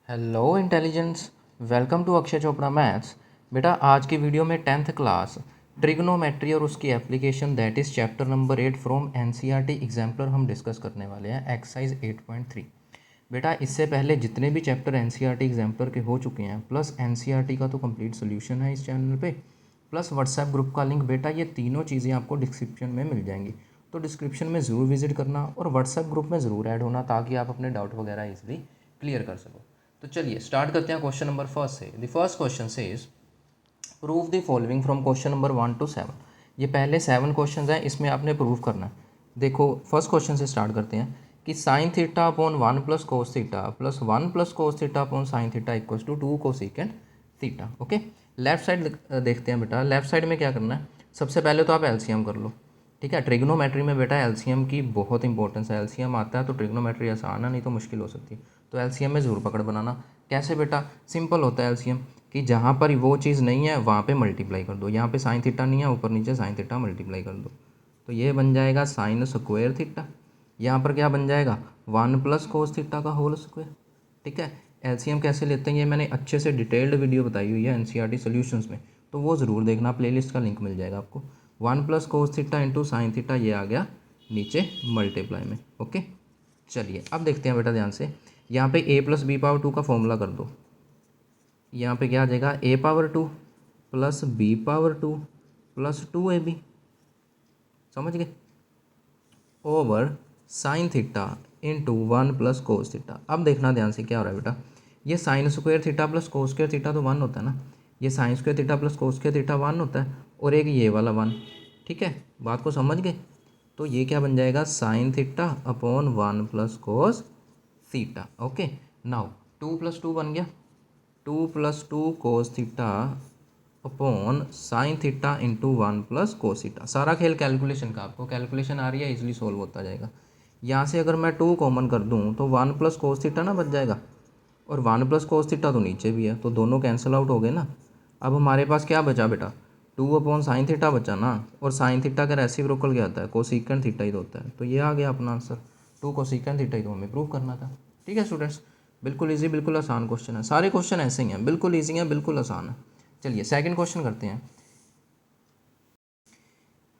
Hello intelligence. Welcome to Akshay Chopra maths. बेटा आज की वीडियो में 10th क्लास ट्रिग्नोमेट्री और उसकी application that is chapter number 8 from NCERT exemplar हम डिस्कस करने वाले हैं एक्सरसाइज 8.3। बेटा इससे पहले जितने भी चैप्टर एनसीईआरटी एग्जाम्पलर के हो चुके हैं प्लस एनसीईआरटी का तो कंप्लीट सोल्यूशन है इस चैनल पे, प्लस व्हाट्सएप ग्रुप का लिंक, बेटा ये तीनों चीज़ें आपको डिस्क्रिप्शन में मिल जाएंगी। तो डिस्क्रिप्शन में ज़रूर विजिट करना और व्हाट्सएप ग्रुप में ज़रूर ऐड होना ताकि आप अपने डाउट वगैरह इजीली क्लियर कर सको। तो चलिए स्टार्ट करते हैं क्वेश्चन नंबर फर्स्ट से। द फर्स्ट क्वेश्चन से is prove the following from question number 1 to 7। ये पहले 7 क्वेश्चन हैं, इसमें आपने प्रूव करना है। देखो फर्स्ट क्वेश्चन से स्टार्ट करते हैं कि sine theta upon 1 plus cos theta plus 1 plus cos theta upon sine theta equals to 2 cosecant theta. Okay, left side देखते हैं बेटा। लेफ्ट साइड में क्या करना है, सबसे पहले तो आप एलसीएम कर लो। ठीक है, ट्रिग्नोमेट्री में बेटा एलसीएम की बहुत इंपॉर्टेंस है। एलसीएम आता है तो ट्रिग्नोमेट्री आसान है, नहीं तो मुश्किल हो सकती है। तो एलसीएम में ज़रूर पकड़ बनाना। कैसे बेटा, सिंपल होता है एलसीएम कि जहाँ पर वो चीज़ नहीं है वहाँ पे मल्टीप्लाई कर दो। यहाँ पे साइन थीटा नहीं है, ऊपर नीचे साइन थीटा मल्टीप्लाई कर दो तो ये बन जाएगा साइन स्क्वायर थीटा। यहाँ पर क्या बन जाएगा, 1 प्लस कोस थीटा का होल स्क्वायर। ठीक है, एलसीएम कैसे लेते हैं ये मैंने अच्छे से डिटेल्ड वीडियो बताई हुई है एनसीईआरटी सॉल्यूशंस में, तो वो ज़रूर देखना, प्लेलिस्ट का लिंक मिल जाएगा आपको। 1 plus cos theta into sine theta, ये आ गया नीचे मल्टीप्लाई में। ओके, चलिए अब देखते हैं बेटा ध्यान से। यहाँ पे a प्लस बी पावर 2 का फॉर्मूला कर दो। यहाँ पे क्या आ जाएगा, a power 2 plus b power 2 plus 2ab, समझ गए, over sine theta into 1 plus cos theta. अब देखना ध्यान से क्या हो रहा है बेटा, ये sign square theta plus cos square theta तो 1 होता है ना, ये sign square theta plus cos square theta 1 होता है, और एक ये वाला 1। ठीक है, बात को समझ गए। तो ये क्या बन जाएगा, sign theta upon 1 plus cos theta. Okay, now 2 plus 2 बन गया, 2 प्लस 2 कोस theta upon sine theta into 1 plus cos theta. सारा खेल कैलकुलेशन का, आपको कैलकुलेशन आ रही है, इजीली सोल्व होता जाएगा। यहाँ से अगर मैं 2 कॉमन कर दूँ तो 1 प्लस कोस थीटा ना बच जाएगा, और 1 प्लस कोस थीटा तो नीचे भी है, तो दोनों कैंसिल आउट हो गए ना। अब हमारे पास क्या बचा बेटा, 2 अपॉन साइन थीटा बचा ना, और साइन थीटा का रेसिप्रोकल क्या होता है, कोसेकेंड थीटा ही तो होता है। तो ये आ गया अपना आंसर, 2 कोसेकेंड थीटा ही तो हमें प्रूव करना था। ठीक है स्टूडेंट्स, बिल्कुल ईजी, बिल्कुल आसान क्वेश्चन है। सारे क्वेश्चन ऐसे ही हैं, बिल्कुल ईजी हैं, बिल्कुल आसान है। चलिए सेकंड क्वेश्चन करते हैं।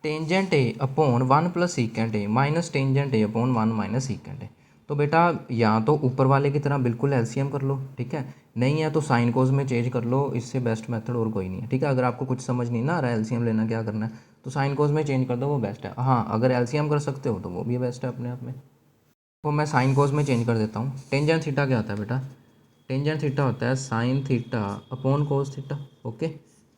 Tangent A upon 1 plus secant A minus tangent A upon 1 minus secant A. तो बेटा या तो ऊपर वाले की तरह बिल्कुल एलसीएम कर लो, ठीक है, नहीं है तो साइन कोस में चेंज कर लो, इससे बेस्ट मेथड और कोई नहीं है। ठीक है, अगर आपको कुछ समझ नहीं ना आ रहा है एलसीएम लेना क्या करना है, तो साइन कोस में चेंज कर दो, वो बेस्ट है। हाँ, अगर एलसीएम कर सकते हो तो वो भी बेस्ट है अपने आप में। तो मैं साइन कोस में चेंज कर देता हूँ। टेंजेंट थीटा क्या होता है बेटा, टेंजेंट थीटा होता है sign theta upon cos theta. Okay,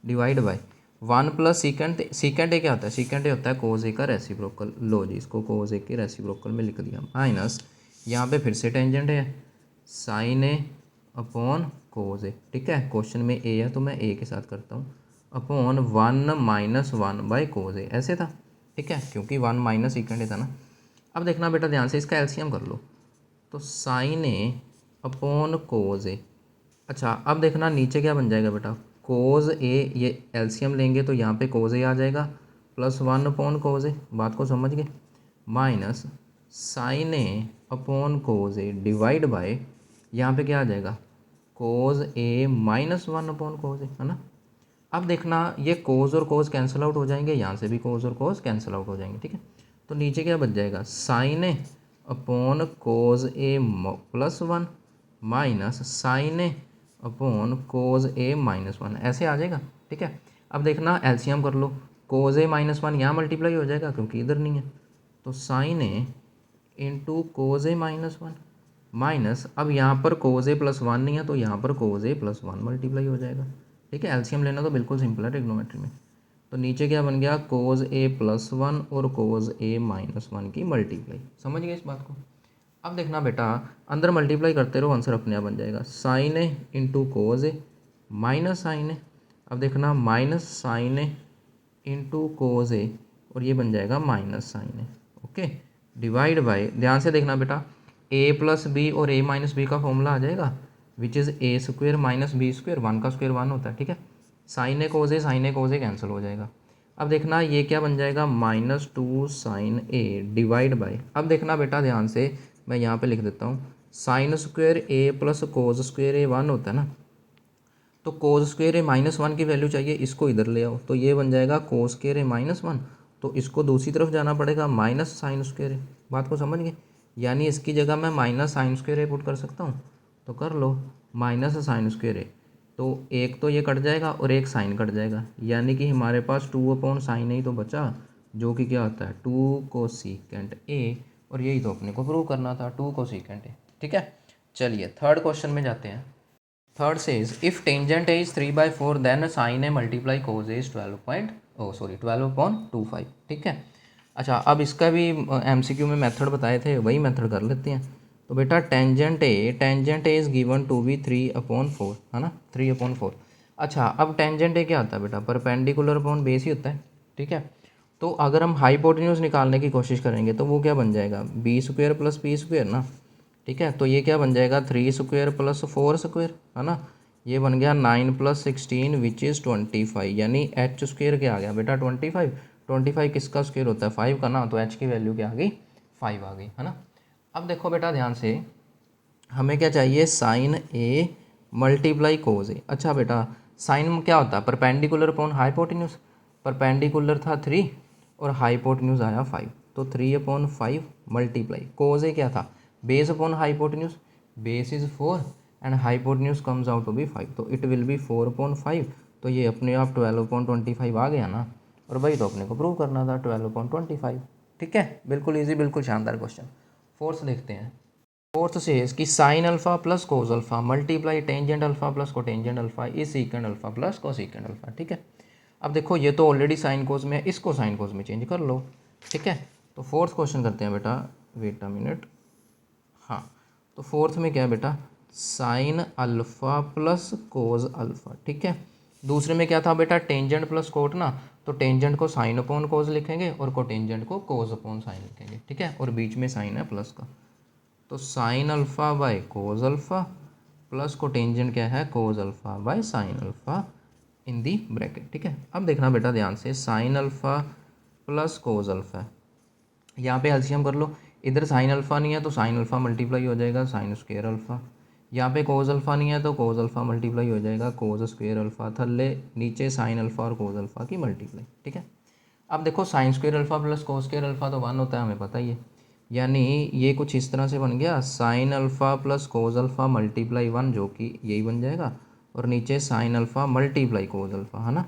divide bye 1 plus secant. Secant A क्या होता है, सीकेंट ए होता है कोस ए का रेसिप्रोकल। लो जी, इसको कोस ए के रेसिप्रोकल में लिख दिया, माइनस यहाँ पे फिर से टेंजेंट है साइन ए अपॉन कोस ए। ठीक है, क्वेश्चन में ए है तो मैं ए के साथ करता हूँ, अपॉन 1 माइनस 1 बाई कोस ए, ऐसे था। ठीक है, क्योंकि 1 माइनस सीकेंट ए था ना। अब देखना बेटा ध्यान से, इसका एलसीएम कर लो, तो साइन ए अपॉन कोज ए। अच्छा अब देखना नीचे क्या बन जाएगा बेटा, कोज ए, ये एलसीएम लेंगे तो यहाँ पे कोज ए आ जाएगा, प्लस 1 अपॉन कोज ए, बात को समझ गए, minus sine A upon cos A divide by यहाँ पे क्या आ जाएगा, कोज ए माइनस 1 अपॉन कोज ए, है ना। अब देखना ये कोज और कोज कैंसिल आउट हो जाएंगे, यहाँ से भी कोज और कोज कैंसिल आउट हो जाएंगे। ठीक है, तो नीचे क्या बच जाएगा, sine A upon cos A plus 1 minus sine A upon cos A minus 1, ऐसे आ जाएगा। ठीक है, अब देखना एलसीएम कर लो, कोज ए माइनस 1 यहाँ मल्टीप्लाई हो जाएगा क्योंकि इधर नहीं है, तो sign A into cos A minus 1 minus, अब यहाँ पर कोज ए प्लस 1 नहीं है तो यहाँ पर कोज ए प्लस 1 मल्टीप्लाई हो जाएगा। ठीक है, एलसीएम लेना तो बिल्कुल सिंपल है ट्रिग्नोमेट्री में। तो नीचे क्या बन गया, कोज ए प्लस 1 और कोज ए माइनस 1 की मल्टीप्लाई। समझ गए इस बात को। अब देखना बेटा, अंदर मल्टीप्लाई करते रहो, आंसर अपने आप बन जाएगा, sine A into cos A minus sine A. अब देखना minus sine A into cos A, और ये बन जाएगा minus sine A. Okay, divide by, ध्यान से देखना बेटा, ए प्लस बी और ए माइनस बी का फॉर्मूला आ जाएगा, which is A square minus B square, 1 का स्क्वेयर 1 होता है। ठीक है, साइन ए कोज ए कैंसिल हो जाएगा। अब देखना ये क्या बन जाएगा, -2 साइन ए डिवाइड बाय, अब देखना बेटा ध्यान से, मैं यहाँ पे लिख देता हूँ, साइन स्क्वायर ए प्लस कोज स्क्वायर ए 1 होता है ना, तो कोज स्क्वायर ए -1 की वैल्यू चाहिए, इसको इधर ले आओ तो ये बन जाएगा कोज स्क्वायर ए -1, तो इसको दूसरी तरफ जाना पड़ेगा माइनस साइन स्क्वायर ए। बात को समझ गए, यानी इसकी जगह मैं माइनस साइन स्क्वायर ए पुट कर सकता हूँ, तो कर लो माइनस साइन स्क्वायर ए, तो एक तो ये कट जाएगा और एक साइन कट जाएगा, यानी कि हमारे पास 2/sin ही तो बचा, जो कि क्या होता है 2 कोसेकेंट ए, और यही तो अपने को प्रूव करना था 2 कोसेकेंट ए। ठीक है, चलिए थर्ड क्वेश्चन में जाते हैं। Third says if tangent A is 3/4 then sine A multiply cos A is 12.25। ठीक है, अच्छा अब इसका भी एमसीक्यू में मेथड बताए थे, वही मेथड कर लेते हैं। तो बेटा tangent A is given to be 3/4, है ना, 3/4। अच्छा अब टेंजेंट ए क्या होता है बेटा, परपेंडिकुलर अपॉन बेस ही होता है। ठीक है, तो अगर हम हाइपोटेन्यूज निकालने की कोशिश करेंगे तो वो क्या बन जाएगा, B square plus P square ना। ठीक है, तो ये क्या बन जाएगा 3 स्क्वायर प्लस 4 स्क्वायर, है ना, ये बन गया 9 + 16 विच इज़ 25, यानी एच स्क्वायर क्या आ गया बेटा 25। 25 किसका स्क्वायर होता है 5 का ना, तो एच की वैल्यू क्या आ गई 5 आ गई, है ना। अब देखो बेटा ध्यान से, हमें क्या चाहिए साइन ए मल्टीप्लाई कोज ए। अच्छा बेटा साइन क्या होता है परपेंडिकुलर अपॉन हाइपोटेन्यूज, परपेंडिकुलर था 3 और हाइपोटेन्यूज आया 5, तो 3/5 मल्टीप्लाई कोज ए क्या था base upon hypotenuse, base is 4 and hypotenuse comes out to be 5, तो इट विल बी 4/5, तो ये अपने आप 12/25 आ गया ना, और वही तो अपने को प्रूव करना था 12/25। ठीक है, बिल्कुल ईजी, बिल्कुल शानदार क्वेश्चन। फोर्थ देखते हैं। फोर्थ से इसकी sine alpha plus cos alpha multiply tangent alpha plus cotangent alpha is सीकेंड alpha plus cosecant alpha. ठीक है, अब देखो ये तो ऑलरेडी साइन कोस में है, इसको साइन कोस में चेंज कर लो। ठीक है, तो फोर्थ क्वेश्चन करते हैं बेटा, वेट अ मिनट। हाँ, तो फोर्थ में क्या है बेटा sign alpha plus cos alpha. ठीक है, दूसरे में क्या था बेटा टेंजेंट प्लस कोट ना, तो टेंजेंट को साइन अपॉन कोज लिखेंगे और कोटेंजेंट को कोज अपॉन साइन लिखेंगे। ठीक है, और बीच में साइन है प्लस का, तो sine alpha by cos alpha plus cotangent क्या है cos alpha by sine alpha in the bracket. ठीक है, अब देखना बेटा ध्यान से, sine alpha plus cos alpha है, यहाँ पे एलसीएम कर लो, इधर साइन अल्फ़ा नहीं है तो साइन अल्फ़ा मल्टीप्लाई हो जाएगा साइन स्क्वायर अल्फ़ा, यहाँ पे कोज अल्फ़ा नहीं है तो कोज अल्फ़ा मल्टीप्लाई हो जाएगा कोज स्क्वायर अल्फ़ा, थल्ले नीचे साइन अल्फ़ा और कोज अल्फ़ा की मल्टीप्लाई। ठीक है, अब देखो sine square alpha plus cos square alpha तो 1 होता है, हमें पता ही है, यानी ये कुछ इस तरह से बन गया sign alpha plus cos alpha multiply 1, जो कि यही बन जाएगा, और नीचे sine alpha multiply cos alpha, है ना।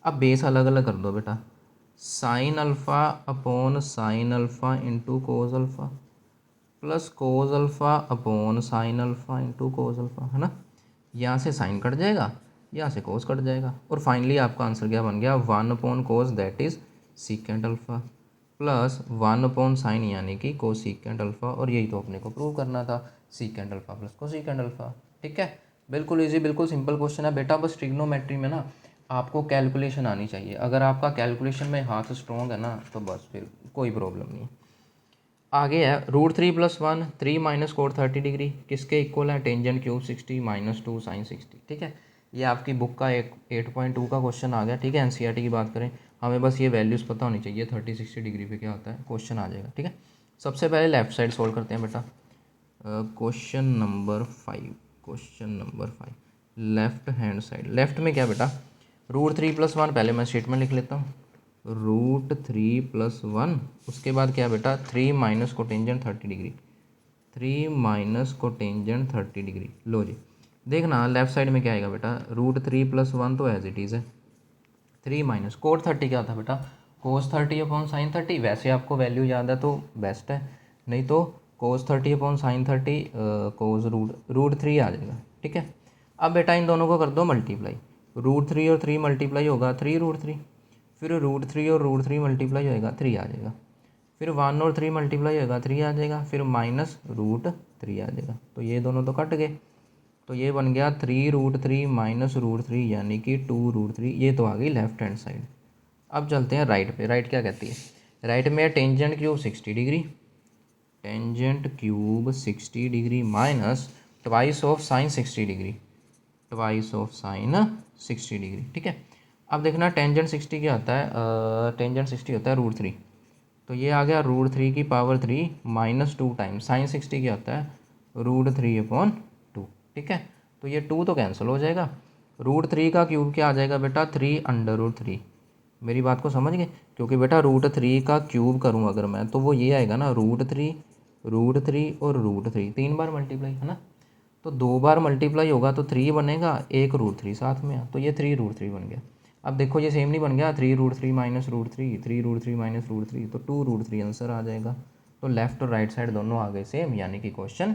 अब बेस अलग अलग कर दो बेटा, sine alpha upon sine alpha into cos alpha plus cos alpha upon sine alpha into cos alpha, है ना। यहाँ से साइन कट जाएगा, यहाँ से कोस कट जाएगा, और फाइनली आपका आंसर क्या बन गया 1/cos that is secant alpha plus 1/sin यानी कि कोसीकेंट अल्फ़ा, और यही तो अपने को प्रूव करना था secant alpha plus cosecant alpha. ठीक है, बिल्कुल इजी, बिल्कुल सिंपल क्वेश्चन है बेटा, बस ट्रिग्नोमेट्री में ना आपको कैलकुलेशन आनी चाहिए, अगर आपका कैलकुलेशन में हाथ स्ट्रॉन्ग है ना तो बस फिर कोई प्रॉब्लम नहीं। आगे है √3+1 3 माइनस कोट 30 डिग्री किसके इक्वल है टेंजेंट क्यूब 60 -2 साइन 60। ठीक है, ये आपकी बुक का एक 8.2 का क्वेश्चन आ गया। ठीक है, एनसीईआरटी की बात करें, हमें बस ये वैल्यूज़ पता होनी चाहिए 30-60 डिग्री पे क्या होता है, क्वेश्चन आ जाएगा। ठीक है, सबसे पहले लेफ्ट साइड सोल्व करते हैं बेटा, question number 5। Question number 5 left hand side, left में क्या बेटा √3+1, पहले मैं स्टेटमेंट लिख लेता हूँ, √3+1, उसके बाद क्या बेटा 3 minus cotangent 30 degree, 3 minus cotangent 30 degree. लो जी, देखना लेफ्ट साइड में क्या आएगा बेटा √3+1 तो एज इट इज़ है, 3 माइनस कोट 30 क्या था बेटा कोस 30 अपॉन साइन 30, वैसे आपको वैल्यू याद है तो बेस्ट है, नहीं तो कोस 30 अपॉन साइन 30 कोस √3 आ जाएगा। ठीक है, अब बेटा इन दोनों को कर दो मल्टीप्लाई, √3 और 3 मल्टीप्लाई होगा 3√3, फिर √3 और √3 मल्टीप्लाई होएगा 3 आ जाएगा, फिर 1 और 3 मल्टीप्लाई होएगा 3 आ जाएगा, फिर माइनस √3 आ जाएगा, तो ये दोनों तो कट गए, तो ये बन गया 3√3 माइनस √3 यानी कि 2√3, ये तो आ गई लेफ्ट हैंड साइड। अब चलते हैं राइट पे, राइट क्या कहती है, राइट में tangent cube 60 degree, tangent cube 60 degree minus twice of sine 60 degree, twice of sine 60 degree. ठीक है, अब देखना टेंजेंट 60 क्या होता है, टेंजेंट 60 होता है √3, तो ये आ गया √3 की पावर 3 -2 टाइम साइन 60 क्या होता है √3/2। ठीक है, तो ये 2 तो कैंसिल हो जाएगा। √3 का क्यूब क्या आ जाएगा बेटा 3/3। मेरी बात को समझ गए, क्योंकि बेटा √3 का क्यूब करूँ अगर मैं तो वो ये आएगा ना √3 और √3 3 बार मल्टीप्लाई है ना, तो 2 बार मल्टीप्लाई होगा तो 3 बनेगा, एक √3 साथ में है तो ये 3√3 बन गया। अब देखो ये सेम नहीं बन गया 3√3 माइनस √3 3√3 माइनस √3 तो 2√3 आंसर आ जाएगा। तो लेफ्ट और राइट साइड दोनों आ गए सेम, यानी कि क्वेश्चन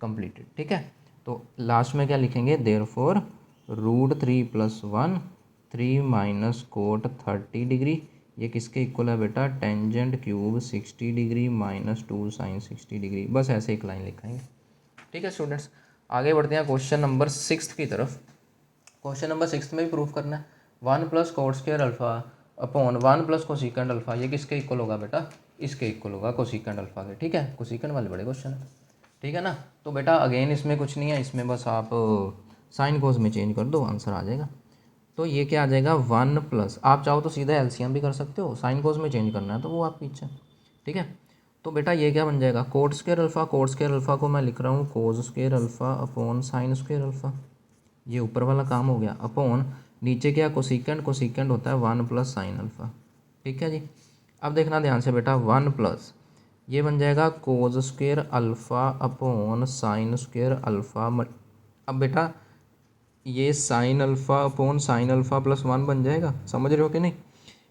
कंप्लीटेड। ठीक है, तो लास्ट में क्या लिखेंगे, देयरफॉर √3+1 3 माइनस कोट 30 डिग्री, ये किसके इक्वल है बेटा, tangent cube 60 degree minus 2 sine 60 degree. बस ऐसे एक लाइन लिखाएंगे। ठीक है स्टूडेंट्स, आगे बढ़ते हैं क्वेश्चन नंबर 6 की तरफ। क्वेश्चन नंबर 6 में भी प्रूफ करना है 1+cot2 अपॉन 1+कोसिकेंड ये किसके इक्वल होगा बेटा, इसके इक्वल होगा कोसिकेंड अल्फा के। ठीक है, कोसिकेंड वाले बड़े क्वेश्चन है। ठीक है ना, तो बेटा अगेन इसमें कुछ नहीं है, इसमें बस आप साइन कोस में चेंज कर दो, आंसर आ जाएगा। तो ये क्या आ जाएगा 1+, आप चाहो तो सीधा एलसीएम भी कर सकते हो, साइन कोस में चेंज करना है तो वो आपकी इच्छा। ठीक है, तो बेटा ये क्या बन जाएगा कोट स्क्वायर अल्फ़ा को मैं लिख रहा हूँ cos square alpha upon sine square alpha, ये ऊपर वाला काम हो गया, अपॉन नीचे क्या कोसिकेंड होता है 1+sin अल्फ़ा। ठीक है जी, अब देखना ध्यान से बेटा 1+, ये बन जाएगा cos square alpha upon sine square alpha. अब बेटा ये sine alpha upon sine alpha +1 बन जाएगा, समझ रहे हो कि नहीं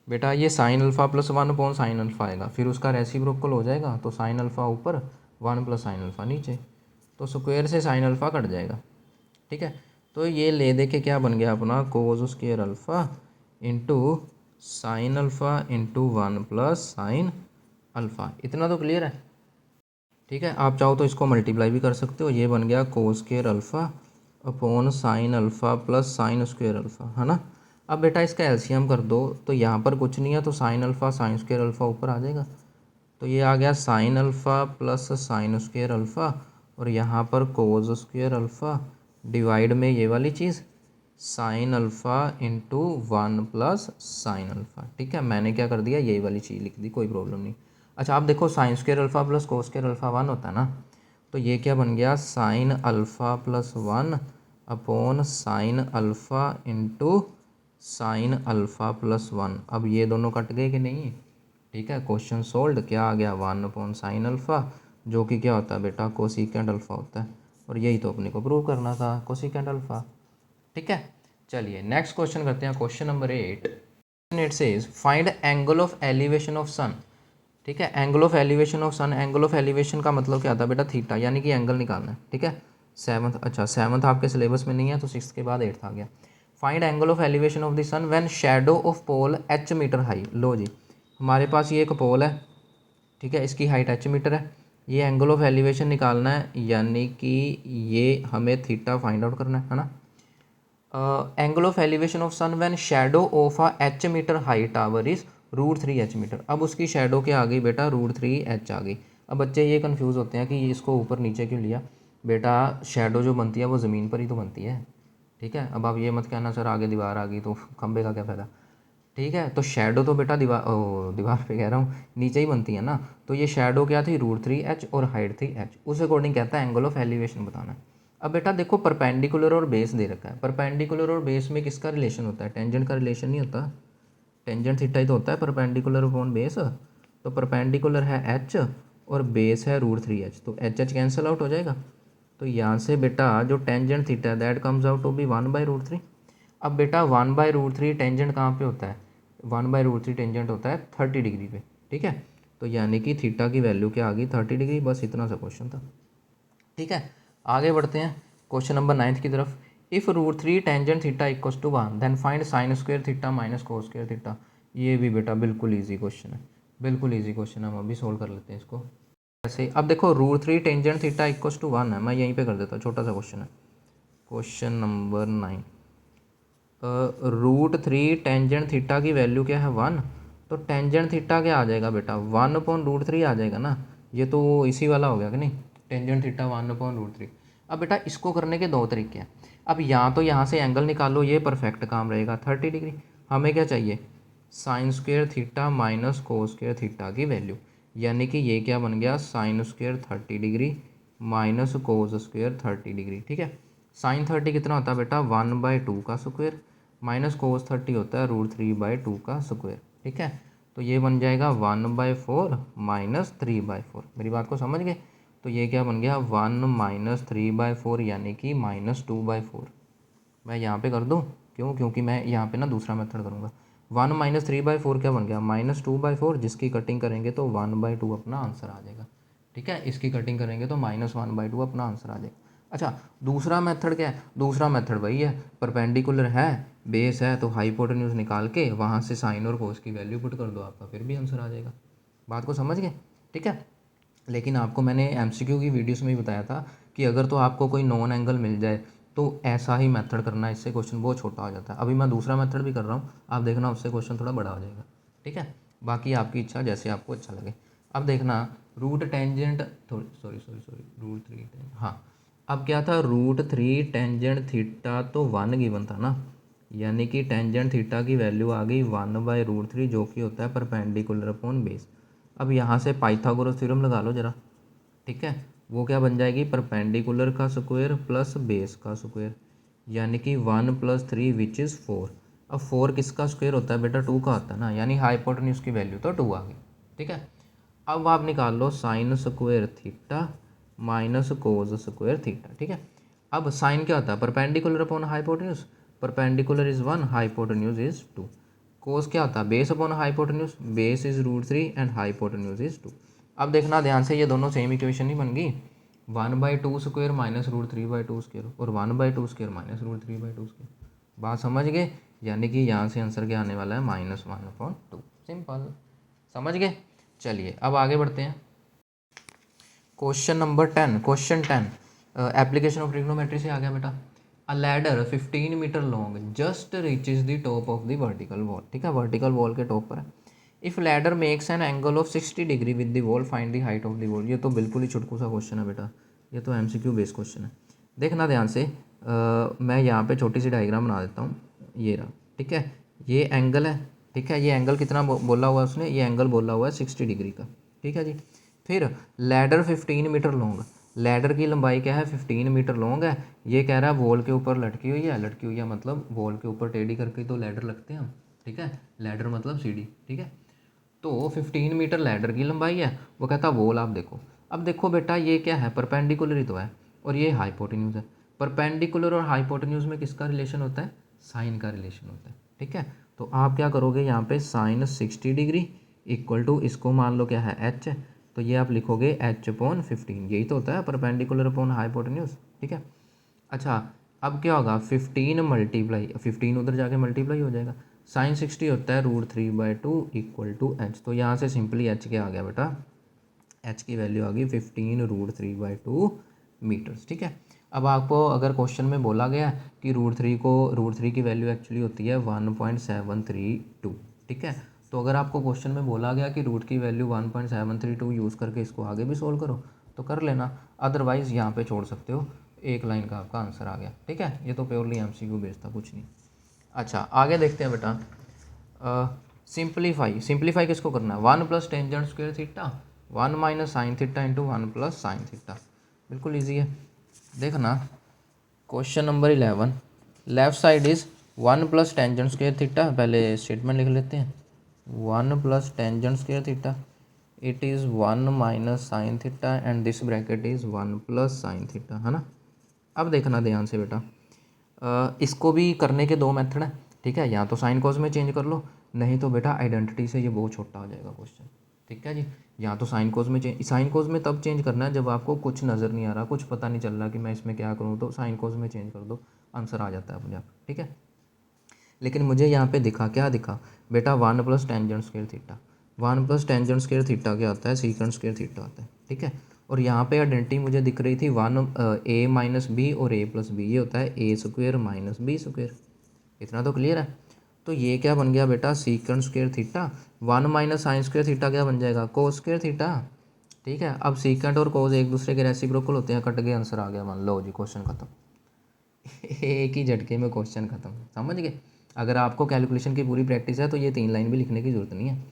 बेटा, ये sine alpha +1 upon sine alpha आएगा, फिर उसका रेसिप्रोकल हो जाएगा तो साइन अल्फ़ा ऊपर 1+sin अल्फ़ा नीचे, तो स्क्वायर से साइन अल्फ़ा कट जाएगा। ठीक है, तो ये ले दे के क्या बन गया अपना cos square alpha into sine alpha into 1+sin alpha. इतना तो क्लियर है। ठीक है, आप चाहो तो इसको मल्टीप्लाई भी कर सकते हो, ये बन गया cos square alpha upon sine alpha plus sine square alpha, है ना। अब बेटा इसका एलसीएम कर दो, तो यहाँ पर कुछ नहीं है तो sine alpha sine square alpha ऊपर आ जाएगा, तो ये आ गया sign alpha plus sine square alpha, और यहाँ पर कोस स्क्वायर अल्फ़ा डिवाइड में ये वाली चीज़ sine alpha into 1+sin alpha. ठीक है, मैंने क्या कर दिया, यही वाली चीज़ लिख दी, कोई प्रॉब्लम नहीं। अच्छा आप देखो sine square alpha plus cos square alpha 1 होता है ना, तो ये क्या बन गया sine alpha +1 upon sine alpha into sine alpha +1। अब ये दोनों कट गए कि नहीं। ठीक है, क्वेश्चन सोल्ड, क्या आ गया 1/sin अल्फ़ा, जो कि क्या होता है बेटा कोसिकेंड अल्फ़ा होता है, और यही तो अपने को प्रूव करना था कोसिकेंड अल्फ़ा। ठीक है, चलिए नेक्स्ट क्वेश्चन करते हैं, question number 8। It says find angle of elevation of sun. ठीक है, angle of elevation of sun, angle of elevation का मतलब क्या था बेटा थीटा, यानी कि एंगल निकालना है। ठीक है, सेवन्थ, अच्छा सेवन्थ आपके सिलेबस में नहीं है तो 6 के बाद 8 आ गया। Find angle of elevation of the sun when shadow of pole h metre high. लो जी, हमारे पास ये एक पोल है, ठीक है, इसकी हाइट h मीटर है, ये एंगल ऑफ एलिवेशन निकालना है, यानी कि ये हमें थीटा फाइंड आउट करना है ना। Angle of elevation of sun when shadow of a h metre high tower is √3 h metre. अब उसकी शैडो क्या आ गई बेटा √3 h आ गई। अब बच्चे ये कंफ्यूज होते हैं कि ये इसको ऊपर नीचे क्यों लिया, बेटा शैडो जो बनती है वो ज़मीन पर ही तो बनती है। ठीक है, अब आप ये मत कहना सर आगे दीवार आ गई तो खंबे का क्या फ़ायदा। ठीक है, तो शैडो तो बेटा दीवार पे कह रहा हूँ नीचे ही बनती है ना, तो ये शैडो क्या थी √3 h और हाइट थी h, उस अकॉर्डिंग कहता है एंगल ऑफ एलिवेशन बताना है। अब बेटा देखो परपेंडिकुलर और बेस दे रखा है, परपेंडिकुलर और बेस में किसका रिलेशन होता है, टेंजेंट का रिलेशन नहीं होता, टेंजेंट थीटा ही तो होता है परपेंडिकुलर अपॉन बेस। तो परपेंडिकुलर है h और बेस है √3 h, तो h कैंसिल आउट हो जाएगा, तो यहाँ से बेटा जो टेंजेंट थीटा है that comes out to be 1/√3। अब बेटा 1/√3 टेंजेंट कहाँ पे होता है, 1/√3 टेंजेंट होता है 30 डिग्री पे। ठीक है, तो यानी कि थीटा की वैल्यू क्या आ गई 30 डिग्री, बस इतना सा क्वेश्चन था। ठीक है, आगे बढ़ते हैं क्वेश्चन नंबर 9 की तरफ। If √3 tangent theta equals to 1 then find sine square theta minus cos square theta. ये भी बेटा बिल्कुल ईजी क्वेश्चन है, बिल्कुल ईजी क्वेश्चन है, हम अभी सोल्व कर लेते हैं इसको। ऐसे अब देखो √3 टेंजेंट थीटा इक्वल्स टू 1 है, मैं यहीं पे कर देता हूँ, छोटा सा क्वेश्चन है। क्वेश्चन नंबर 9, √3 टेंजेंट थीटा की वैल्यू क्या है 1, तो टेंजेंट थीटा क्या आ जाएगा बेटा 1/√3 आ जाएगा ना, ये तो इसी वाला हो गया कि नहीं, टेंजेंट थीटा 1/√3। अब बेटा इसको करने के दो तरीके हैं, अब या तो यहाँ से एंगल निकालो, ये परफेक्ट काम रहेगा 30 डिग्री, हमें क्या चाहिए sine square theta minus cos square theta की वैल्यू, यानी कि ये क्या बन गया sine square 30 degree minus cos square 30 degree. ठीक है, साइन 30 कितना होता है बेटा 1/2 का स्क्वेयर, माइनस कोस 30 होता है √3/2 का स्क्वेयर। ठीक है, तो ये बन जाएगा 1/4 माइनस 3/4। मेरी बात को समझ गए? तो ये क्या बन गया 1 माइनस 3/4 यानी कि -2/4। मैं यहाँ पे कर दूँ, क्यों? क्योंकि मैं यहाँ पे ना दूसरा मेथड करूँगा। 1 माइनस 3/4 क्या बन गया -2/4, जिसकी कटिंग करेंगे तो 1/2 अपना आंसर आ जाएगा। ठीक है, इसकी कटिंग करेंगे तो -1/2 अपना आंसर आ जाएगा। अच्छा, दूसरा मेथड क्या है? दूसरा मेथड वही है, परपेंडिकुलर है, बेस है, तो हाइपोटेन्यूज निकाल के वहाँ से साइन और कोस की वैल्यू पुट कर दो, आपका फिर भी आंसर आ जाएगा। बात को समझ गए? ठीक है, लेकिन आपको मैंने एमसीक्यू की वीडियोस में भी बताया था कि अगर तो आपको कोई नॉन एंगल मिल जाए तो ऐसा ही मेथड करना है, इससे क्वेश्चन बहुत छोटा हो जाता है। अभी मैं दूसरा मेथड भी कर रहा हूँ, आप देखना उससे क्वेश्चन थोड़ा बड़ा हो जाएगा। ठीक है, बाकी आपकी इच्छा, जैसे आपको अच्छा लगे। अब देखना रूट टेंजेंट सॉरी √3, हाँ, अब क्या था √3 टेंजेंट थीटा तो 1 गिवन था ना, यानी कि टेंजेंट थीटा की वैल्यू आ गई 1/√3 जो कि होता है परपेंडिकुलर अपॉन बेस। अब यहाँ से पाइथागोरस थ्योरम लगा लो जरा। ठीक है, वो क्या बन जाएगी परपेंडिकुलर का स्क्वायर प्लस बेस का स्क्वायर, यानी कि 1 + 3 विच इज़ 4। अब 4 किसका स्क्वायर होता है बेटा 2 का होता है ना, यानी हाइपोटेन्यूज की वैल्यू तो 2 आ गई। ठीक है, अब आप निकाल लो sine square theta minus cos square theta. ठीक है, अब साइन क्या होता है perpendicular upon hypotenuse, perpendicular is 1, hypotenuse is 2। Cos क्या होता है base upon hypotenuse, base is √3 and hypotenuse is 2। अब देखना ध्यान से, ये दोनों सेम इक्वेशन ही बन गई, 1/2 स्क्वायर माइनस √3/2 स्क्वायर और 1/2 स्क्वायर माइनस √3/2 स्क्वायर। बात समझ गए? यानी कि यहाँ से आंसर क्या आने वाला है -1/2। सिंपल, समझ गए? चलिए अब आगे बढ़ते हैं। Question number 10, question 10 application of trigonometry से आ गया बेटा। A ladder 15 metre long just reaches the top of the vertical wall. ठीक है, वर्टिकल वॉल के टॉप पर है। If ladder makes an angle of 60 degree with the wall find the height of the wall. ये तो बिल्कुल ही छुटकू सा question है बेटा, ये तो एमसीक्यू बेस्ड क्वेश्चन है। देखना ध्यान से, मैं यहाँ पे छोटी सी डायग्राम बना देता हूँ, ये रहा। ठीक है, ये एंगल है। ठीक है, ये एंगल कितना बोला हुआ है उसने, ये एंगल बोला हुआ है 60 डिग्री का। ठीक है जी, फिर लैडर 15 मीटर लॉन्ग, लैडर की लंबाई क्या है 15 मीटर लॉन्ग है। ये कह रहा है वॉल के ऊपर लटकी हुई है, लटकी हुई है मतलब वॉल के ऊपर टेढ़ी करके तो लैडर लगते हैं हम। ठीक है, लैडर मतलब सीढ़ी। ठीक है, तो 15 मीटर लैडर की लंबाई है। वो कहता वॉल आप देखो। अब देखो बेटा ये क्या है परपेंडिकुलर ही तो है, और ये हाइपोटेन्यूज है। परपेंडिकुलर और हाइपोटेन्यूज में किसका रिलेशन होता है, साइन का रिलेशन होता है। ठीक है, तो आप क्या करोगे यहाँ पे साइन 60 डिग्री इक्वल टू इसको मान लो क्या है एच, तो ये आप लिखोगे h/15, यही तो होता है परपेंडिकुलर अपॉन हाइपोटेन्यूज। ठीक है, अच्छा अब क्या होगा 15 मल्टीप्लाई 15 उधर जाके मल्टीप्लाई हो जाएगा, साइन 60 होता है √3/2 इक्वल टू एच। तो यहाँ से सिंपली एच क्या आ गया बेटा, एच की वैल्यू आ गई 15 √3/2 मीटर्स। ठीक है, अब आपको अगर क्वेश्चन में बोला गया कि √3 की वैल्यू एक्चुअली होती है 1.732। ठीक है, तो अगर आपको क्वेश्चन में बोला गया कि रूट की वैल्यू 1.732 यूज़ करके इसको आगे भी सोल्व करो तो कर लेना, अदरवाइज़ यहाँ पे छोड़ सकते हो, एक लाइन का आपका आंसर आ गया। ठीक है, ये तो प्योरली एमसीक्यू बेस्ड था, कुछ नहीं। अच्छा आगे देखते हैं बेटा, सिंप्लीफाई, सिंप्लीफाई किसको करना है 1 + tangent square theta 1 - sine theta into 1 + sine theta. बिल्कुल ईजी है। देखना question number 11, left side is 1 + tangent square theta. पहले स्टेटमेंट लिख लेते हैं, 1 + tangent square theta it is 1 - sine theta and this bracket is 1 + sine theta, है ना। अब देखना ध्यान से बेटा, इसको भी करने के दो मेथड हैं। ठीक है, या तो साइन कोस में चेंज कर लो, नहीं तो बेटा आइडेंटिटी से ये बहुत छोटा हो जाएगा क्वेश्चन। ठीक है जी, या तो साइन कोस में चेंज, साइन कोस में तब चेंज करना है जब आपको कुछ नज़र नहीं आ रहा, कुछ पता नहीं चल रहा कि मैं इसमें क्या करूँ, तो साइन कोस में चेंज कर दो, आंसर आ जाता है अपने आप। ठीक है, लेकिन मुझे यहाँ पे दिखा क्या दिखा बेटा 1 + tangent square theta, 1 + tangent square theta क्या होता है सीकेंट स्क्वायर थीटा होता है। ठीक है, और यहाँ पे आइडेंटिटी मुझे दिख रही थी 1 a - b और a + b, ये होता है a² - b²। इतना तो क्लियर है। तो ये क्या बन गया बेटा secant square theta, 1 - sign square theta क्या बन जाएगा कोस स्क्वायर थीटा। ठीक है, अब सीकेंट और कोस एक दूसरे के रेसिप्रोकल होते हैं, कट गए आंसर आ गया, मान लो जी क्वेश्चन खत्म। एक ही झटके में क्वेश्चन खत्म, समझ गए। अगर आपको कैलकुलेशन की पूरी प्रैक्टिस है तो ये 3 लाइन भी लिखने की जरूरत नहीं है।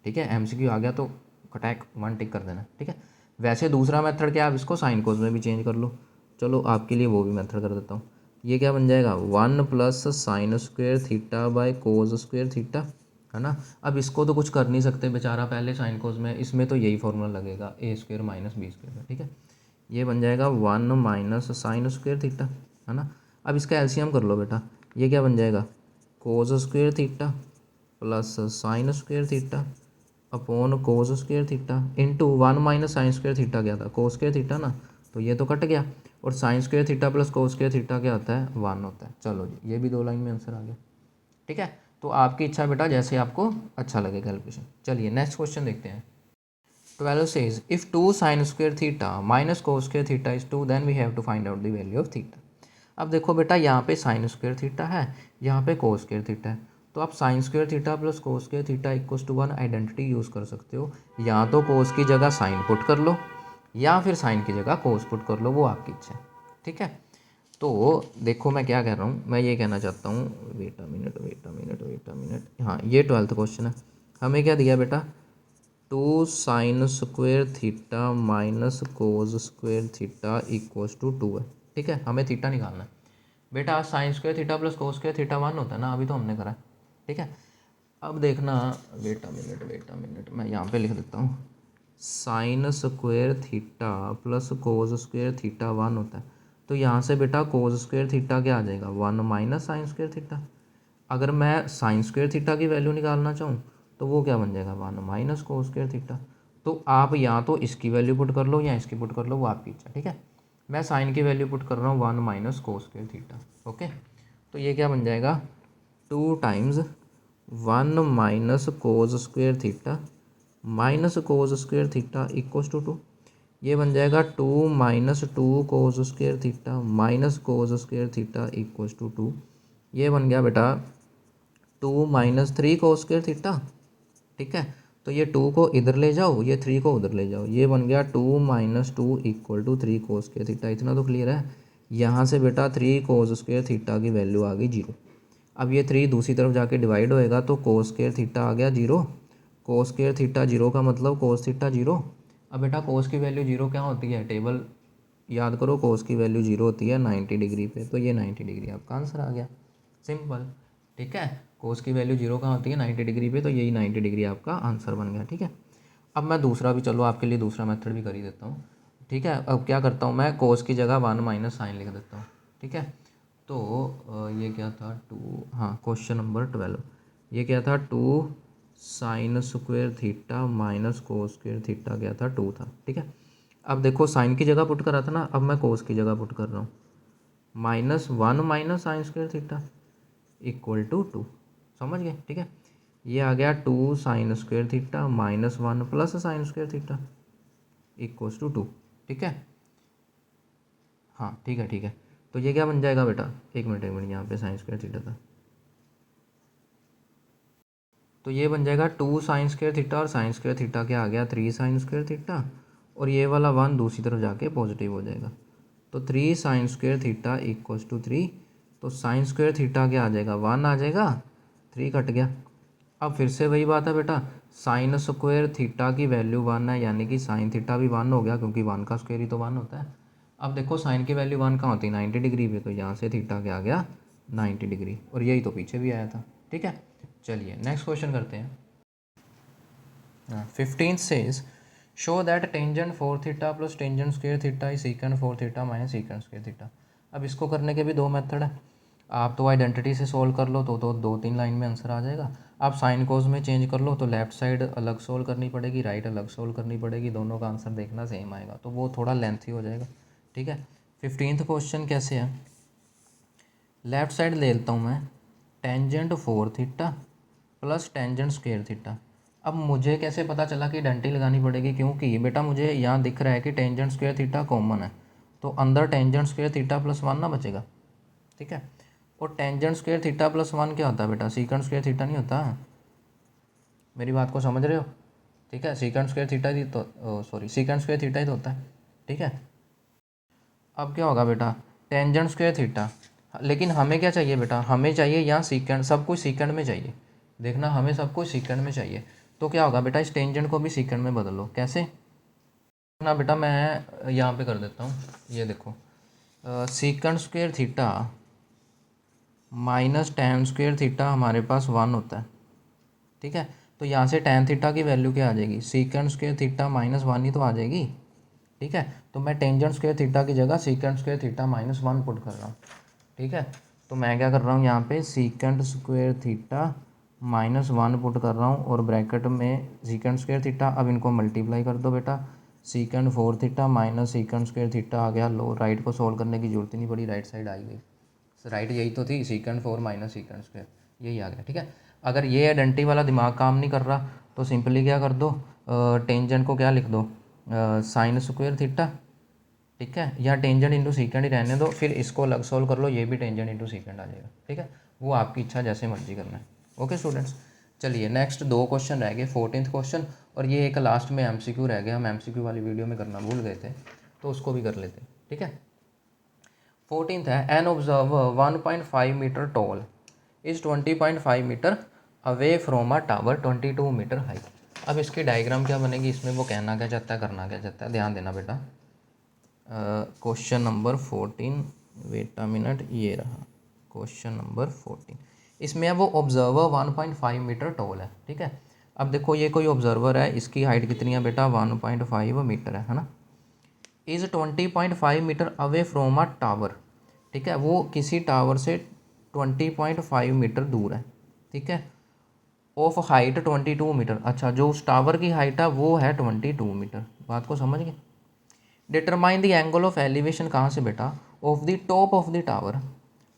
ठीक है, एमसीक्यू आ गया तो कटैक 1 टिक कर देना। ठीक है, वैसे दूसरा मेथड क्या, आप इसको साइन कोस में भी चेंज कर लो। चलो आपके लिए वो भी मेथड कर देता हूँ। ये क्या बन जाएगा, 1 + sin² थीटा/cos²थीटा, है ना। अब इसको तो कुछ कर नहीं सकते बेचारा पहले साइन कोस में, इसमें तो यही फॉर्मूला लगेगा a² - b² का, ठीक है। ये बन जाएगा 1 - sin²थीटा, है ना। अब इसका एलसीएम कर लो बेटा, ये क्या बन जाएगा, cos² theta + sin² theta upon cos²थीटा इंटू 1 - sin²थीटा क्या था, cos²थीटा ना, तो ये तो कट गया। और sin²थीटा + cos²थीटा क्या होता है, 1 होता है। चलो जी, ये भी 2 लाइन में आंसर आ गया, ठीक है। तो आपकी इच्छा बेटा, जैसे आपको अच्छा लगे कैलकुलेशन। चलिए नेक्स्ट क्वेश्चन देखते हैं। 12 says if 2 sin² theta - cos²थीटा is 2 then we have to find out the value of theta. अब देखो बेटा, यहाँ पे sin²थीटा है, यहाँ पे cos²थीटा है, तो आप sin²थीटा + cos²थीटा = 1 आइडेंटिटी यूज़ कर सकते हो। या तो cos की जगह sin पुट कर लो, या फिर sin की जगह cos पुट कर लो, वो आपकी इच्छा है, ठीक है। तो देखो मैं क्या कह रहा हूँ, मैं ये कहना चाहता हूँ, वेट अ मिनट, हाँ ये 12th क्वेश्चन है। हमें क्या दिया बेटा, 2 sin² थीटा - cos²थीटा = 2 है, ठीक है। हमें थीटा निकालना है बेटा। sin² थीटा + cos²थीटा 1 होता है ना, अभी तो हमने करा है, ठीक है। अब देखना, वेट अ मिनट, मैं यहाँ पे लिख देता हूँ, sin² थीटा + cos²थीटा 1 होता है, तो यहाँ से बेटा cos²थीटा क्या आ जाएगा, 1 - sin²थीटा। अगर मैं sin²थीटा की वैल्यू निकालना चाहूँ तो वो क्या बन जाएगा, 1 - cos²थीटा। तो आप या तो इसकी वैल्यू पुट कर लो या इसकी पुट कर लो, वो आपकी इच्छा, ठीक है। मैं साइन की वैल्यू पुट कर रहा हूँ 1 - cos²थीटा, ओके। तो ये क्या बन जाएगा, 2 टाइम्स 1 - cos²थीटा -cos²थीटा = 2। ये बन जाएगा 2 - 2 cos²थीटा -cos²थीटा = 2। ये बन गया बेटा 2 - 3 cos²थीटा, ठीक है। तो ये 2 को इधर ले जाओ, ये 3 को उधर ले जाओ, ये बन गया 2 - 2 = 3 cos²थीटा। इतना तो क्लियर है। यहाँ से बेटा 3 cos²थीटा की वैल्यू आ गई 0। अब ये 3 दूसरी तरफ जाके डिवाइड होएगा, तो cos²थीटा आ गया 0। cos²थीटा 0 का मतलब cos थीटा 0। अब बेटा cos की वैल्यू 0 क्या होती है, टेबल याद करो, cos की वैल्यू 0 होती है 90 डिग्री पे, तो ये 90 डिग्री आपका आंसर आ गया, सिंपल, ठीक है। cos की वैल्यू 0 कहाँ होती है, 90 डिग्री पे, तो यही 90 डिग्री आपका आंसर बन गया, ठीक है। अब मैं दूसरा भी, चलो आपके लिए दूसरा मेथड भी कर ही देता हूँ, ठीक है। अब क्या करता हूँ मैं, cos की जगह 1 - sin लिख देता हूँ, ठीक है। तो ये क्या था, 2, हाँ क्वेश्चन नंबर 12, ये क्या था, 2 sin² थीटा - cos²थीटा क्या था, 2 था, ठीक है। अब देखो साइन की जगह पुट करा था ना, अब मैं cos की जगह पुट कर रहा हूँ, -1 - sin²थीटा = 2, समझ गए, ठीक है। ये आ गया 2 sin²थीटा -1 + sin²थीटा = 2, ठीक है। हाँ ठीक है। तो ये क्या बन जाएगा बेटा, एक मिनट, यहाँ पे sin²थीटा था, तो ये बन जाएगा 2 sin²थीटा और sin²थीटा क्या आ गया, 3 sin²थीटा, और ये वाला 1 दूसरी तरफ जाके पॉजिटिव हो जाएगा, तो 3 sin²थीटा = 3। तो sin²थीटा क्या आ जाएगा, 1 आ जाएगा, 3 कट गया। अब फिर से वही बात है बेटा, sin² थीटा की वैल्यू 1 है, यानी कि sin थीटा भी 1 हो गया, क्योंकि 1 का स्क्वायर ही तो 1 होता है। अब देखो साइन की वैल्यू 1 कहाँ होती है, 90 डिग्री पे, तो यहाँ से थीटा क्या आ गया, 90 डिग्री, और यही तो पीछे भी आया था, ठीक है। चलिए नेक्स्ट क्वेश्चन करते हैं। 15 says show that tangent 4 theta plus tangent square theta is secant 4 theta minus secant square theta. अब इसको करने के भी 2 मेथड है। आप तो आइडेंटिटी से सोल्व कर लो तो 2-3 लाइन में आंसर आ जाएगा। आप साइन कोस में चेंज कर लो तो लेफ्ट साइड अलग सोल्व करनी पड़ेगी, राइट अलग सोल्व करनी पड़ेगी, दोनों का आंसर देखना सेम आएगा, तो वो थोड़ा लेंथी हो जाएगा, ठीक है। 15th क्वेश्चन कैसे है, लेफ्ट साइड ले लेता हूँ मैं, tangent 4 theta plus tangent square theta. अब मुझे कैसे पता चला कि आइडेंटिटी लगानी पड़ेगी, क्योंकि बेटा मुझे यहाँ दिख रहा है कि टेंजेंट स्क्वेयर थीटा कॉमन है, तो अंदर टेंजेंट स्क्वेयर थीटा प्लस 1 ना बचेगा, ठीक है। और टेंजेंट स्क्वेयर थीटा प्लस 1 क्या होता है बेटा, सीकेंट स्क्वेयर थीटा नहीं होता, मेरी बात को समझ रहे हो, ठीक है। सीकेंट स्क्वेयर थीटा ही तो, सॉरी सीकेंट स्क्वेयर थीटा ही तो होता है, ठीक है। अब क्या होगा बेटा, टेंजेंट स्क्वेयर थीटा, लेकिन हमें क्या चाहिए बेटा, हमें चाहिए यहाँ सीकेंड, सब कुछ सीकेंड में चाहिए, देखना हमें सब कुछ सीकेंड में चाहिए। तो क्या होगा बेटा, इस टेंजेंट को भी सीकेंड में बदल लो, कैसे, ना बेटा मैं यहाँ पे कर देता हूँ, ये देखो secant square theta minus tan square theta हमारे पास 1 होता है, ठीक है। तो यहाँ से tan थीटा की वैल्यू क्या आ जाएगी, सीकंड स्क्वेयर थीटा -1 ही तो आ जाएगी, ठीक है। तो मैं टेंजेंट स्क्वेयर थीटा की जगह सीकंड स्क्वेयर थीटा -1 पुट कर रहा हूँ, ठीक है। तो मैं क्या कर रहा हूँ यहाँ पे सीकंड स्क्वेयर थीटा -1 पुट कर रहा हूँ और ब्रैकेट में सीकंड स्क्वेयर थीटा। अब इनको मल्टीप्लाई कर दो बेटा, secant 4 theta minus secant square theta आ गया। लो राइट को सोल्व करने की जरूरत ही नहीं पड़ी, राइट साइड आई गई। राइट यही तो थी, सीकंड 4 माइनस सीकंड स्क्वेयर, यही आ गया, ठीक है। अगर ये आइडेंटिटी वाला दिमाग काम नहीं कर रहा तो सिंपली क्या कर दो, टेंजेंट को क्या लिख दो, साइन स्क्वेयर थीटा, ठीक है। या टेंजेंट इंटू सीकेंड ही रहने दो, फिर इसको अलग सोल्व कर लो, ये भी टेंजेंट इंटू सीकेंड आ जाएगा, ठीक है। वो आपकी इच्छा, जैसे मर्जी करना है। ओके स्टूडेंट्स, चलिए नेक्स्ट 2 क्वेश्चन रह गए, 14th क्वेश्चन और ये एक लास्ट में एमसीक्यू रह गया। हम एमसीक्यू वाली वीडियो में करना भूल गए थे, तो उसको भी कर लेते हैं, ठीक है। 14th है, an observer 1.5 metre tall is 20.5 metre away from a tower 22 metre high. अब इसकी डायग्राम क्या बनेगी, इसमें वो कहना क्या चाहता है, करना क्या चाहता है, ध्यान देना बेटा। Question number 14, wait a minute, ये रहा क्वेश्चन नंबर 14। इसमें है वो ऑब्जर्वर 1.5 मीटर टॉल है, ठीक है। अब देखो ये कोई ऑब्जर्वर है, इसकी हाइट कितनी है बेटा, 1.5 मीटर है ना। Is 20.5 metre away from a tower, ठीक है। वो किसी टावर से 20.5 मीटर दूर है, ठीक है। ऑफ हाइट 22 मीटर, अच्छा जो उस टावर की हाइट है वो है 22 मीटर। बात को समझ गए। Determine the angle of elevation कहाँ से बेटा, of the top of the tower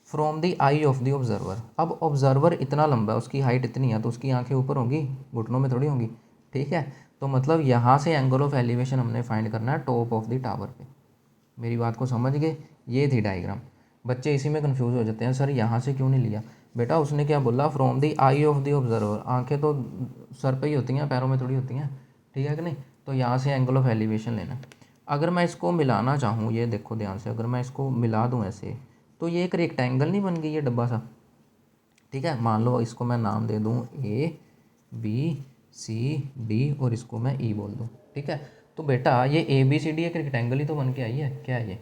from the I of the observer. अब ऑब्जर्वर इतना लंबा है, उसकी हाइट इतनी है, तो उसकी आंखें ऊपर होंगी, घुटनों में थोड़ी होंगी, ठीक है। तो मतलब यहाँ से एंगल ऑफ एलिवेशन हमने फाइंड करना है टॉप ऑफ द टावर पे। मेरी बात को समझ गए, ये थी डायग्राम। बच्चे इसी में कंफ्यूज हो जाते हैं, सर यहाँ से क्यों नहीं लिया। बेटा उसने क्या बोला, from the I of the observer, आंखें तो सर पे ही होती हैं, पैरों में थोड़ी होती हैं, ठीक है कि नहीं। तो यहाँ से एंगल ऑफ एलिवेशन लेना। अगर मैं इसको मिलाना चाहूँ, ये देखो ध्यान से, अगर मैं इसको मिला दूँ ऐसे, तो ये एक रेक्टेंगल नहीं बन गई ये डब्बा सा, ठीक है। मान लो इसको मैं नाम दे दूँ ABCD और इसको मैं E बोल दूँ, ठीक है। तो बेटा ये ABCD एक रेक्टेंगल ही तो बन के आई है, क्या है ये,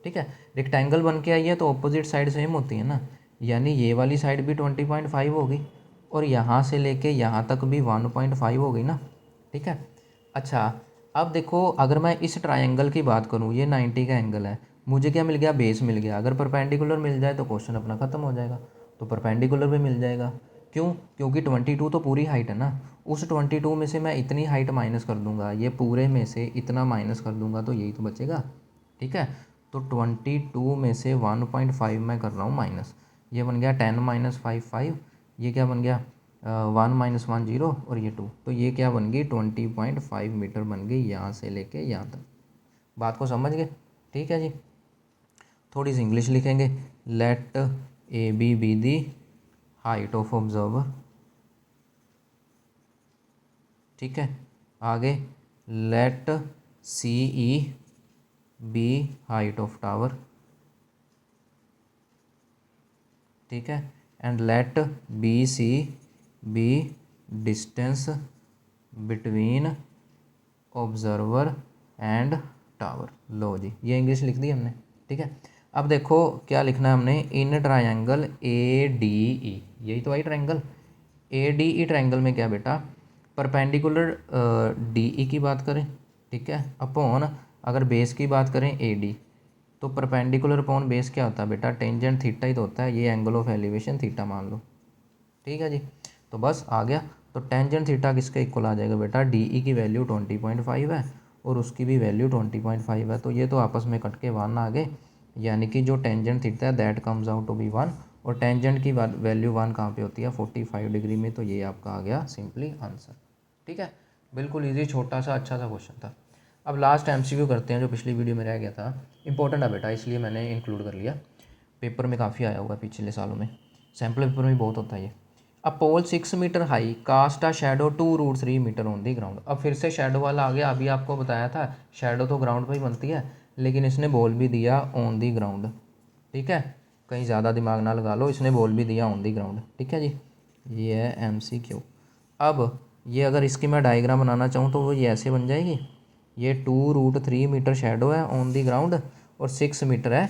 ठीक है। रेक्टेंगल बन के आई है तो ऑपोजिट साइड सेम होती है ना, यानी ये वाली साइड भी 20.5 होगी और यहाँ से लेके यहाँ तक भी 1.5 हो गई ना, ठीक है। अच्छा अब देखो, अगर मैं इस ट्रायंगल की बात करूँ, ये 90 का एंगल है, मुझे क्या मिल गया, बेस मिल गया। अगर परपेंडिकुलर मिल जाए तो क्वेश्चन अपना ख़त्म हो जाएगा। तो परपेंडिकुलर भी मिल जाएगा, क्यों, क्योंकि 22 तो पूरी हाइट है ना। उस 22 में से मैं इतनी हाइट माइनस कर दूंगा, ये पूरे में से इतना माइनस कर दूंगा, तो यही तो बचेगा, ठीक है। तो 22 में से 1.5 मैं कर रहा हूँ माइनस, ये बन गया 10 माइनस 5, ये क्या बन गया 1 माइनस 1 0 और ये 2, तो ये क्या बन गई 20.5 मीटर बन गई यहाँ से लेके यहाँ तक। बात को समझ गए, ठीक है जी। थोड़ी सी इंग्लिश लिखेंगे, let AB be the height of observer, ठीक है। आगे let CE be height of tower, ठीक है। And let BC be distance between observer and tower. लो जी, ये इंग्लिश लिख दी हमने, ठीक है। अब देखो क्या लिखना है हमने, इन ट्रायंगल ADE, यही तो आई ट्रायंगल ADE। ट्रायंगल में क्या बेटा, परपेंडिकुलर DE की बात करें, ठीक है, अपॉन अगर बेस की बात करें AD, तो परपेंडिकुलर अपॉन बेस क्या होता है बेटा, टेंजेंट थीटा ही तो होता है। ये एंगल ऑफ एलिवेशन थीटा मान लो, ठीक है जी। तो बस आ गया। तो टेंजेंट थीटा किसके इक्वल आ जाएगा बेटा, DE की वैल्यू 20.5 है और उसकी भी वैल्यू 20.5 है, तो ये तो आपस में कट के 1 आ गए, यानी कि जो टेंजेंट थीटा है that comes out to be 1, और टेंजेंट की वैल्यू 1 कहाँ पे होती है, 45 डिग्री में। तो ये आपका आ गया सिंपली आंसर, ठीक है। बिल्कुल ईजी, छोटा सा अच्छा सा क्वेश्चन था। अब लास्ट MCQ करते हैं, जो पिछली वीडियो में रह गया था। इंपॉर्टेंट है बेटा, इसलिए मैंने इंक्लूड कर लिया, पेपर में काफ़ी आया होगा पिछले सालों में, सैम्पल पेपर में बहुत होता है ये। A pole 6 metre high cast a shadow 2√3 metre on the ground. अब फिर से शेडो वाला आ गया, अभी आपको बताया था शेडो तो ग्राउंड पर ही बनती है, लेकिन इसने बोल भी दिया ऑन दी ग्राउंड, ठीक है। कहीं ज़्यादा दिमाग ना लगा लो, इसने बोल भी दिया ऑन दी ग्राउंड, ठीक है जी। ये है MCQ। अब ये अगर इसकी मैं डायग्राम बनाना चाहूँ तो वो ये ऐसे बन जाएगी, ये 2√3 मीटर शेडो है ऑन दी ग्राउंड और 6 मीटर है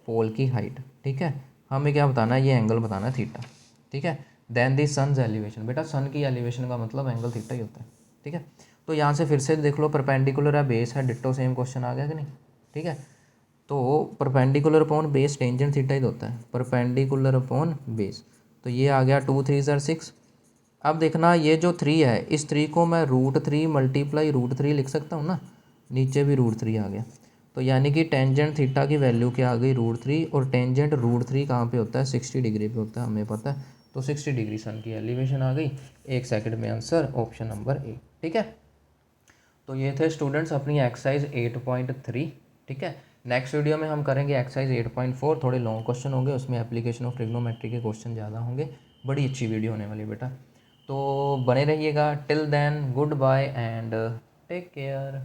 पोल की हाइट। ठीक है, हमें क्या बताना है, ये एंगल बताना है थीटा। ठीक है, देन दी सनज एलिवेशन, बेटा सन की एलिवेशन का मतलब एंगल थीटा ही होता है। ठीक है, तो यहाँ से फिर से देख लो, परपेंडिकुलर है, बेस है, डिट्टो सेम क्वेश्चन आ गया कि नहीं। ठीक है, तो perpendicular upon base tangent theta ही होता है, परपेंडिकुलर अपॉन बेस। तो ये आ गया 2×3=6। अब देखना ये जो 3 है, इस 3 को मैं √3 मल्टीप्लाई √3 लिख सकता हूँ ना, नीचे भी √3 आ गया। तो यानी कि टेंजेंट थीटा की वैल्यू क्या आ गई, √3, और टेंजेंट √3 कहाँ पे होता है, 60 डिग्री पे होता है, हमें पता है। तो 60 डिग्री सन की एलिवेशन आ गई। 1 सेकंड में आंसर ऑप्शन नंबर ए। ठीक है, तो ये थे स्टूडेंट्स अपनी एक्सरसाइज 8.3। ठीक है, नेक्स्ट वीडियो में हम करेंगे एक्सरसाइज 8.4। थोड़े लॉन्ग क्वेश्चन होंगे, उसमें एप्लीकेशन ऑफ ट्रिग्नोमेट्री के क्वेश्चन ज़्यादा होंगे। बड़ी अच्छी वीडियो होने वाली बेटा, तो बने रहिएगा। Till then goodbye and take care.